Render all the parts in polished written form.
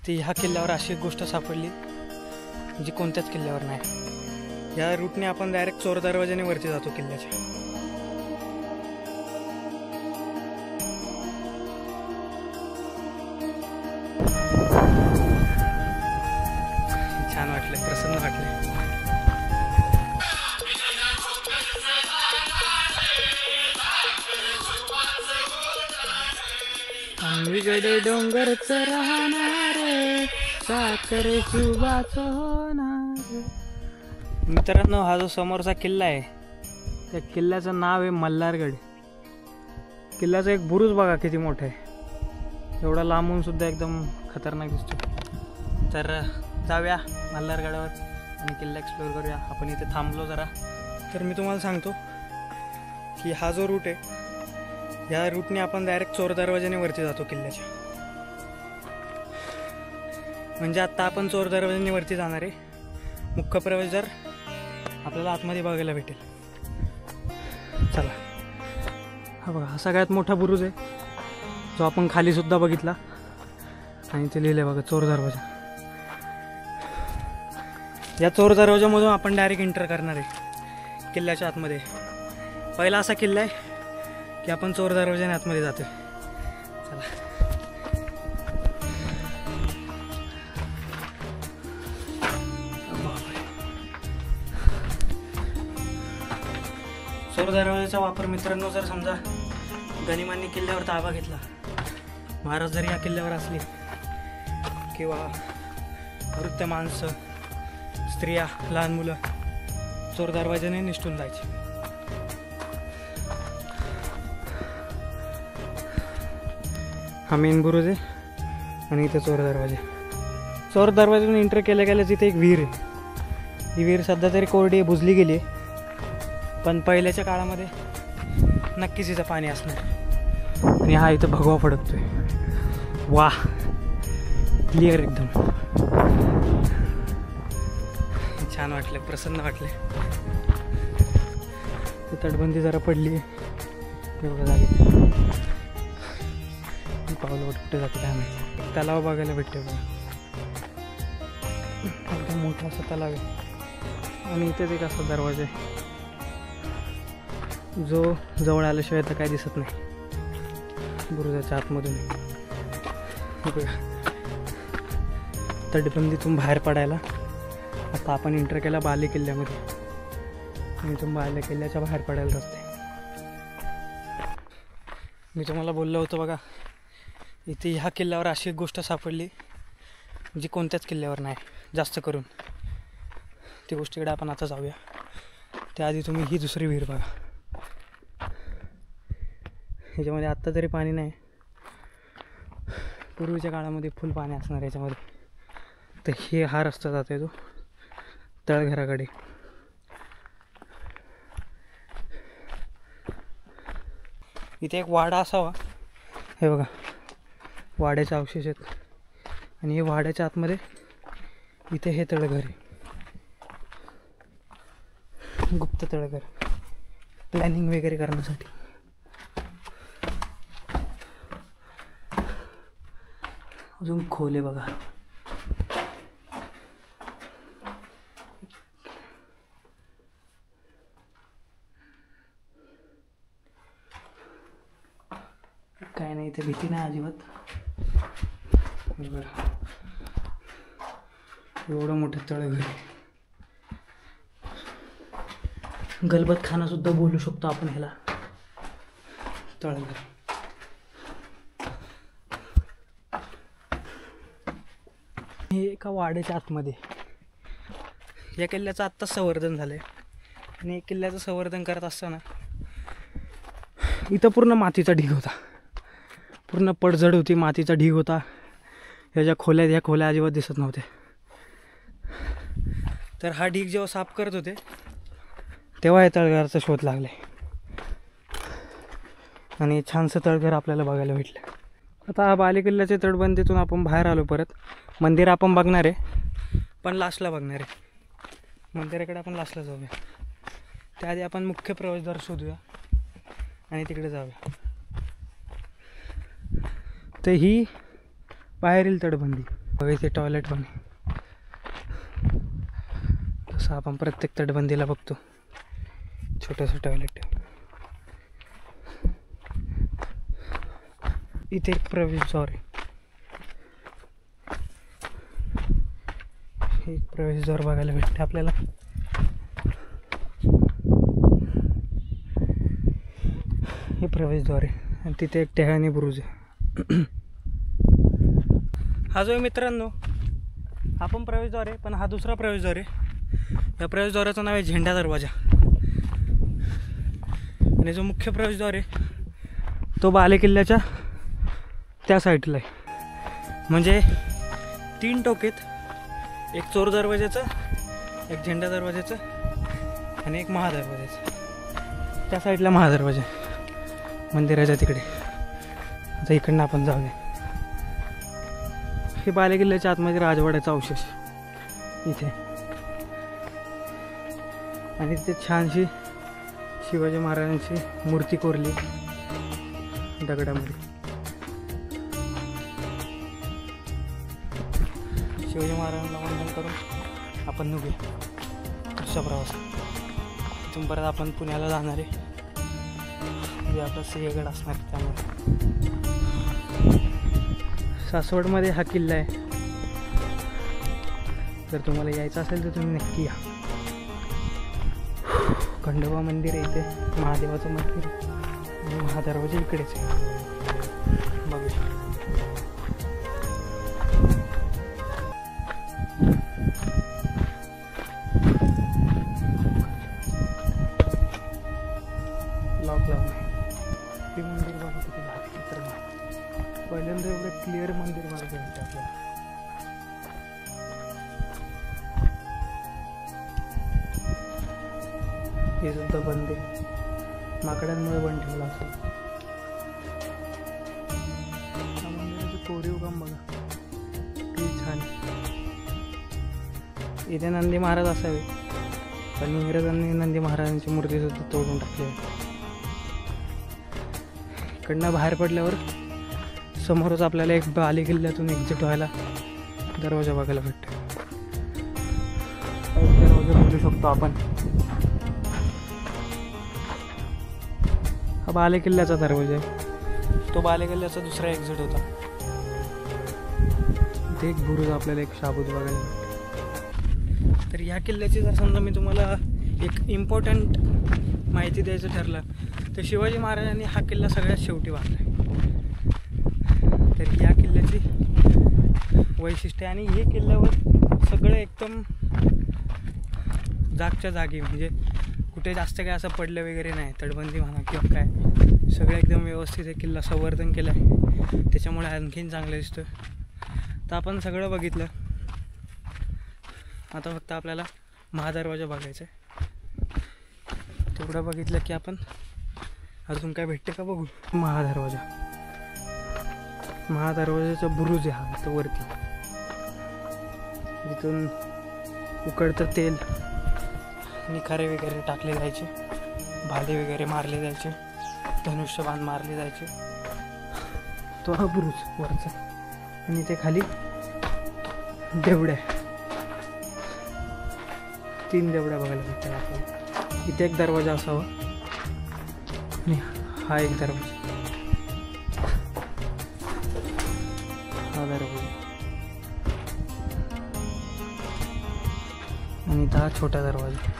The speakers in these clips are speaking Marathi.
ती ह्या किल्ल्यावर अशी एक गोष्ट सापडली जी कोणत्याच किल्ल्यावर नाही। या रूटने आपण डायरेक्ट चोर दरवाजाने वरती जातो किल्ल्याच्या। छान वाटले, प्रसन्न वाटले। गड डोंगरच राहणार साखर शिवाच होणार। मित्रांनो, हा जो समोरचा किल्ला आहे त्या किल्ल्याचं नाव आहे मल्हारगड। किल्ल्याचा एक बुरुज बघा किती मोठा आहे, एवढा लांबून सुद्धा एकदम खतरनाक दिसतो। तर जाऊया मल्हारगडावर आणि किल्ला एक्सप्लोअर करूया। आपण इथे थांबलो जरा। तर मी तुम्हाला सांगतो की हा जो रूट आहे या रूटने आपण डायरेक्ट चोर दरवाजाने वरती जातो किल्ल्याच्या। म्हणजे आता आपण चोर दरवाजाने वरती जाणार आहे। मुख्य प्रवेशद्वार आपल्याला आतमध्ये बघायला भेटेल। चला, हा बघा, हा सगळ्यात मोठा बुरुज आहे जो आपण खाली सुद्धा बघितला आणि ते लिहिले बघा चोर दरवाजा। या चोर दरवाजामधून आपण डायरेक्ट एंटर करणार आहे किल्ल्याच्या आतमध्ये। पहिला असा किल्ला आहे की आपण चोर दरवाजाने आतमध्ये जातोय। चला, चोर दरवाजाचा वापर मित्रांनो, जर समजा गनिमांनी किल्ल्यावर ताबा घेतला, महाराज जर या किल्ल्यावर असले किंवा वृद्ध माणसं, स्त्रिया, लहान मुलं चोर दरवाजाने निसटून जायचे। हा मेन बुरुज आहे आणि इथे चोर दरवाजे। चोर दरवाजातून एंटर केल्या गेल्याच इथे एक विहीर आहे। ही विहीर सध्या तरी कोरडी आहे, बुजली गेली आहे, पण पहिल्याच्या काळामध्ये नक्कीच इथं पाणी असणार। आणि हा इथं भगवा फडकतोय, वाह, क्लिअर एकदम। छान वाटलं, प्रसन्न वाटले। तटबंदी जरा पडली एवढं जागेत, पावलं कुठे जाते काय माहिती। तलाव बघायला भेटते बघा, एकदम मोठा असा तलाव आहे आणि इथेच एक असा दरवाजा आहे जो जवळ आल्याशिवाय तर काय दिसत नाही बुरुजाच्या आतमधून। बघा, तटबंदीतून बाहेर पडायला आता आपण एंटर केला बाले किल्ल्यामध्ये आणि इथून बाले किल्ल्याच्या बाहेर पडायला रस्ते। मी तुम्हाला बोललो होतो बघा, इथे ह्या किल्ल्यावर अशी एक गोष्ट सापडली जी कोणत्याच किल्ल्यावर नाही जास्त करून। ती गोष्टीकडे आपण आता जाऊया। त्याआधी तुम्ही ही दुसरी विहीर बघा। ह्याच्यामध्ये आत्ता तरी पाणी नाही, पूर्वीच्या काळामध्ये फुल पाणी असणार याच्यामध्ये। तर हे हा रस्ता जातो तो तळघराकडे। इथे एक वाडा असावा, हे बघा वाड्याचे अवशेष आहेत आणि हे वाड्याच्या आतमध्ये इथे हे तळघर आहे, गुप्त तळघर, प्लॅनिंग वगैरे करण्यासाठी। अजून खोल आहे बघा। काय नाही, इथे भीती नाही अजिबात। एवढं मोठं तळघर, गलबत खाना सुद्धा बोलू शकतो आपण ह्याला, तळघर। हे एका वाड्याच्या आतमध्ये। या किल्ल्याचं आत्ताच संवर्धन झालंय आणि किल्ल्याचं संवर्धन करत असताना इथं पूर्ण मातीचा ढीग होता, पूर्ण पडझड होती, मातीचा ढीग होता। ह्या खोल्या अजिबात दिसत नव्हत्या। तर हा ढीग जेव्हा साफ करत होते तेव्हा या तळघराचा शोध लागले आणि छानसं तळघर आपल्याला बघायला भेटलं। आता हा बाले किल्ल्याच्या तटबंदीतून आपण बाहेर आलो। परत मंदिर आपण बघणार आहे, पण लास्टला बघणार आहे। मंदिराकडे आपण लास्टला जाऊया। त्याआधी आपण मुख्य प्रवेशद्वार शोधूया आणि तिकडे जाऊया। तर ही बाहेरील तटबंदी। बघा इथे टॉयलेट पण आहे. तसं आपण प्रत्येक तटबंदीला बघतो छोटंसं टॉयलेट. इथे एक प्रवेशद्वार आहे. हे एक प्रवेशद्वार बघायला भेटते आपल्याला. हे प्रवेशद्वार आहे आणि तिथे एक टेहाणी बुरुज आहे. हा जो आहे मित्रांनो हा पण प्रवेशद्वार आहे, पण हा दुसरा प्रवेशद्वार आहे. या प्रवेशद्वाराचं नाव आहे झेंडा दरवाजा. आणि जो मुख्य प्रवेशद्वार आहे तो बालेकिल्ल्याच्या त्या साईडला आहे. म्हणजे 3 टोकेत, एक चोर दरवाजाचं, एक झेंडा दरवाजाचं आणि एक महादरवाजाचं. त्या साईडला महादरवाजा मंदिराच्या तिकडे. आता इकडनं आपण जाऊया. हे बालेकिल्ल्याच्या आतमध्ये राजवाड्याचा अवशेष इथे. आणि तिथे छानशी शिवाजी महाराजांची मूर्ती कोरली दगडामध्ये. शिवाजी महाराजांना वंदन करून आपण निघूया पुढच्या प्रवासात. तिथून परत आपण पुण्याला जाणार आहे. म्हणजे आपला सिंहगड असणार. त्यामुळे सासवडमध्ये हा किल्ला आहे. जर तुम्हाला यायचं असेल तर तुम्ही नक्की या. खंडोबा मंदिर आहे इथे, महादेवाचं मंदिर आणि महादरवाजा इकडेच आहे. बघूया. लॉक लावून आहे ते मंदिर. बघा किती लागतं. पहिल्यांदा एवढं क्लिअर मंदिर बघायचं आहे आपल्याला. हे सुद्धा बंद आहे, माकडांमुळे बंद ठेवला असेल. या मंदिराचं कोरीव काम बघा किती छान. इथे नंदी महाराज असावे, पण इंग्रजांनी नंदी महाराजांची मूर्ती सुद्धा तोडून टाकली आहे. इकडनं बाहेर पडल्यावर समोरच आपल्याला एक बालेकिल्ल्यातून एक्झिट व्हायला दरवाजा बघायला भेटतो. दरवाजा बोलू शकतो आपण. हा बालेकिल्ल्याचा दरवाजा आहे. तो बालेकिल्ल्याचा दुसरा एक्झिट होता. इथे एक बुरुज आपल्याला एक शाबूत बघायला भेटते. तर या किल्ल्याची जर समजा मी तुम्हाला एक इम्पॉर्टंट माहिती द्यायचं ठरलं तर शिवाजी महाराजांनी हा किल्ला सगळ्यात शेवटी बांधला. तर या किल्ल्याची वैशिष्ट्य आणि हे किल्ल्यावर सगळं एकदम जागच्या जागी, म्हणजे कुठे जास्त काय असं पडलं वगैरे नाही. तटबंदी म्हणा किंवा काय, सगळं एकदम व्यवस्थित हे किल्ला संवर्धन केलं आहे. त्याच्यामुळे आणखीन चांगलं दिसतं. तर आपण सगळं बघितलं. आता फक्त आपल्याला महादरवाजा बघायचा आहे. तेवढं बघितलं की आपण अजून काय भेटते का बघू. महादरवाजाचा बुरुज आहे हा. तो वरती जिथून उकडतं तेल, निखारे वगैरे टाकले जायचे, भाले वगैरे मारले जायचे, धनुष्यबाण मारले जायचे. तो हा बुरुज वरचा. आणि ते खाली देवड्या, 3 देवड्या बघायला भेटतात आपल्याला. इथे एक दरवाजा असावा आणि हा एक दरवाजा. हा दरवाजा आणि हा छोटा दरवाजा.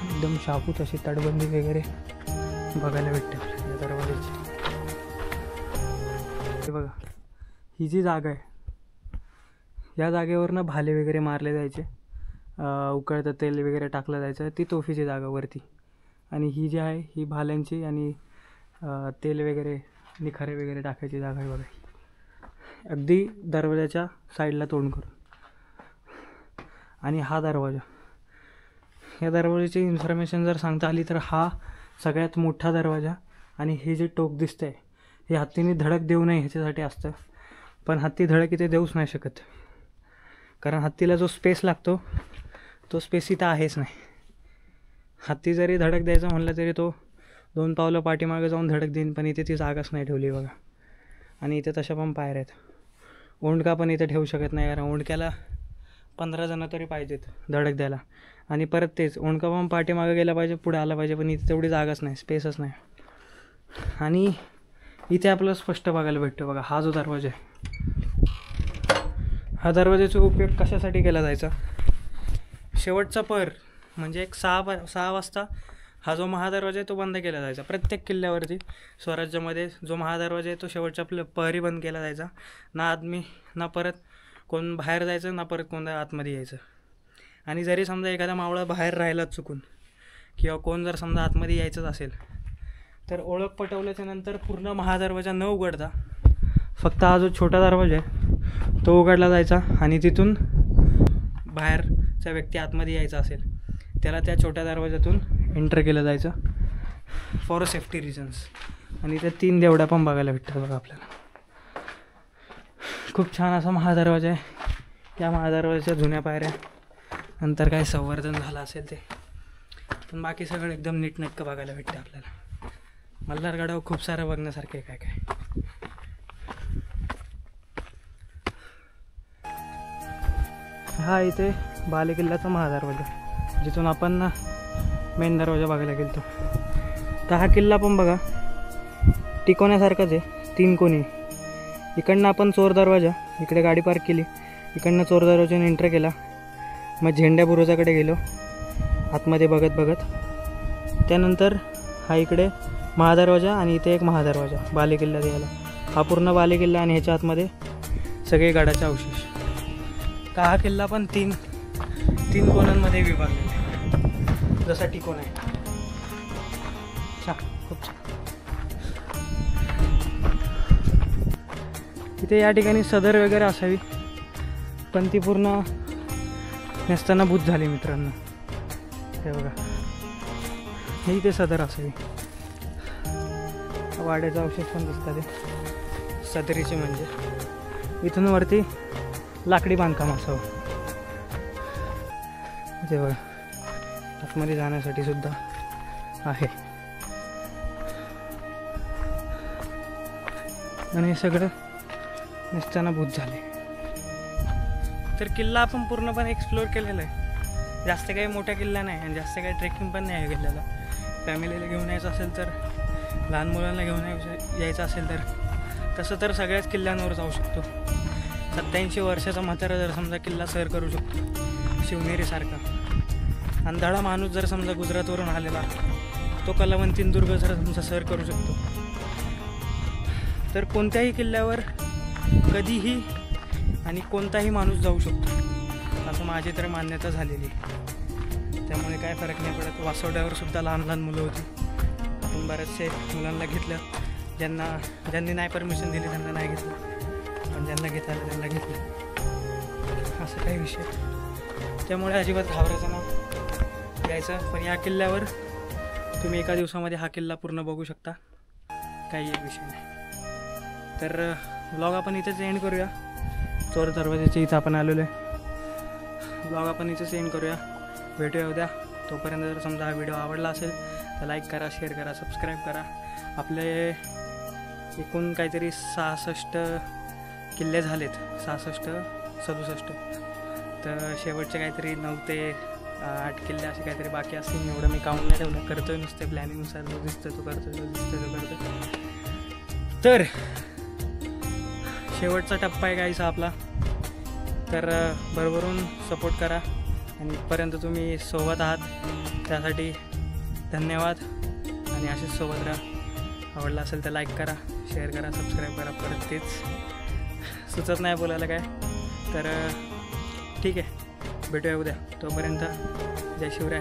एकदम शाबूत अशी तटबंदी वगैरे बघायला भेटते या दरवाजाची. हे बघा, ही जी जागा आहे या जागेवरनं भाले वगैरे मारले जायचे, उकळतं तेल वगैरे टाकलं जायचं. ती तोफीची जागा वरती. आणि ही जी आहे ही भाल्यांची आणि तेल वगैरे निखारे वगैरे टाकायची जागा आहे बघा. अगदी दरवाजाच्या साईडला तोंड करून. आणि हा दरवाजा, या दरवाजाची इन्फॉर्मेशन जर सांगता आली तर हा सगळ्यात मोठा दरवाजा. आणि हे जे टोक दिसतंय हे हत्तीने धडक देऊ नये ह्याच्यासाठी असतं. पण हत्ती धडक इथे देऊच नाही शकत, कारण हत्तीला जो स्पेस लागतो तो स्पेस इथं आहेच नाही. हत्ती जरी धडक द्यायचं म्हणलं तरी तो 2 पावलं पाठीमागे जाऊन धडक देईन, पण इथे ती जागाच नाही ठेवली बघा. आणि इथे तशा पण पायऱ्या आहेत. ओंडका पण इथे ठेवू शकत नाही, कारण ओंडक्याला 15 जणं तरी पाहिजेत धडक द्यायला. आणि परत तेच ओंडका पण पाठीमागे गेला पाहिजे, पुढे आला पाहिजे, पण इथे तेवढी जागाच नाही, स्पेसच नाही. आणि इथे आपल्याला स्पष्ट बघायला भेटतो बघा, हा जो दरवाजा आहे, हा दरवाजाचा उपयोग कशासाठी केला जायचा. शेवटचा पर म्हणजे एक 6 वाजता हा जो महादरवाजा आहे तो बंद केला जायचा. प्रत्येक किल्ल्यावरती स्वराज्यामध्ये जो महादरवाजा आहे तो शेवटच्या पहरी बंद केला जायचा. ना आदमी ना परत कोण बाहेर जायचं, ना परत कोण आतमध्ये यायचं. आणि जरी समजा एखादा मावळा बाहेर राहिलाच चुकून, किंवा कोण जर समजा आतमध्ये यायचंच असेल, तर ओळख पटवल्याच्या नंतर पूर्ण महादरवाजा न उघडता फक्त हा जो छोटा दरवाजा आहे तो उघडला जायचा. आणि तिथून बाहेरचा व्यक्ती आतमध्ये यायचा असेल त्याला त्या छोट्या दरवाजातून एंटर केलं जायचं फॉर सेफ्टी रिझन्स. आणि त्या 3 देवड्या पण बघायला भेटतात बघा आपल्याला. खूप छान असा महादरवाजा आहे. या महादरवाजाच्या जुन्या पायऱ्या, नंतर काय संवर्धन झालं असेल ते, पण बाकी सगळं एकदम नीटनेटकं बघायला भेटतं आपल्याला. मल्हारगडावर खूप सारं बघण्यासारखं आहे काय. हा इथे बालेकिल्ल्याचा महादरवाजा, जिथून आपण मेन दरवाजा बघायला गेलो. तर हा किल्ला पण बघा टिकवण्यासारखाच आहे. 3 कोणी. इकडनं आपण चोर दरवाजा, इकडे गाडी पार्क केली, इकडनं चोर दरवाजाने एंटर केला, मग झेंड्या बुरुजाकडे गेलो आतमध्ये बघत. त्यानंतर हा इकडे महादरवाजा आणि इथे एक महादरवाजा बालेकिल्ला द्यायला. हा पूर्ण बालेकिल्ला आणि ह्याच्या आतमध्ये सगळे गडाचे अवशेष. तर हा किल्ला पण 3 कोणांमध्ये विभागलेला आहे, जसा टिकोण आहे. खूप छान. इथे या ठिकाणी सदर वगैरे असावी, पण ती पूर्ण नसताना भूत झाली मित्रांनो. हे बघा, हे इथे सदर असावी. वाड्याचा अवशेष पण दिसतात ते सदरीचे, म्हणजे इथून वरती लाकडी बांधकाम असावं. ते बघा आतमध्ये जाण्यासाठी सुद्धा आहे. आणि हे सगळं नसताना भूत झाले. तर किल्ला आपण पूर्णपणे एक्सप्लोअर केलेला आहे. जास्त काही मोठा किल्ला नाही आणि जास्त काही ट्रेकिंग पण नाही आहे किल्ल्याला. फॅमिलीला घेऊन यायचं असेल तर, लहान मुलांना घेऊन यायचं असेल तर, तसं तर सगळ्याच किल्ल्यांवर जाऊ शकतो. 87 वर्षाचा म्हातारा जर समजा किल्ला सर करू शकतो शिवनेरीसारखा. अंधाळा माणूस जर समजा गुजरातवरून आलेला तो कलावंतीन-दुर्ग जर समजा सर करू शकतो, तर कोणत्याही किल्ल्यावर कधीही आणि कोणताही माणूस जाऊ शकतो असं माझी तर मान्यता झालेली. त्यामुळे काय फरक नाही पडत. वासोड्यावर सुद्धा लहान मुलं होती. आपण बरेचसे मुलांना घेतलं, ज्यांनी नाही परमिशन दिली त्यांना नाही घेतलं, पण ज्यांना घेता आलं त्यांना घेतलं. असं काही विषय. त्यामुळे अजिबात घाबरायचं ना यायचं. पण या किल्ल्यावर तुम्ही एका दिवसामध्ये हा किल्ला पूर्ण बघू शकता, काही एक विषय नाही. तर ब्लॉग आपण इथेच एंड करूया. चोर दरवाजाच्या इथं आपण आलेलो आहे. ब्लॉग आपण इथेच एंड करूया. भेटूया उद्या. तोपर्यंत जर समजा हा व्हिडिओ आवडला असेल तर लाईक करा, शेअर करा, सबस्क्राईब करा. आपले एकूण काहीतरी 66 किल्ले झालेत, 66-67. तर शेवटचे काहीतरी 9 ते 8 किल्ले असे काहीतरी बाकी असतील. एवढं मी काउंट नाही ठेवलं, करतोय नुसते प्लॅनिंगनुसार. जो दिसतं तो करतोय, जो दिसतं तो करतोय. तर शेवटचा टप्पा आहे गाईचा आपला. तर भरभरून सपोर्ट करा आणि इथपर्यंत तुम्ही सोबत आहात त्यासाठी धन्यवाद. आणि असेच सोबत राहा. आवडला असेल तर लाईक करा, शेअर करा, सबस्क्राईब करा. परत तेच सुचत नाही बोलायला काय. तर ठीक आहे, भेटूया उद्या. तोपर्यंत जय शिवराय.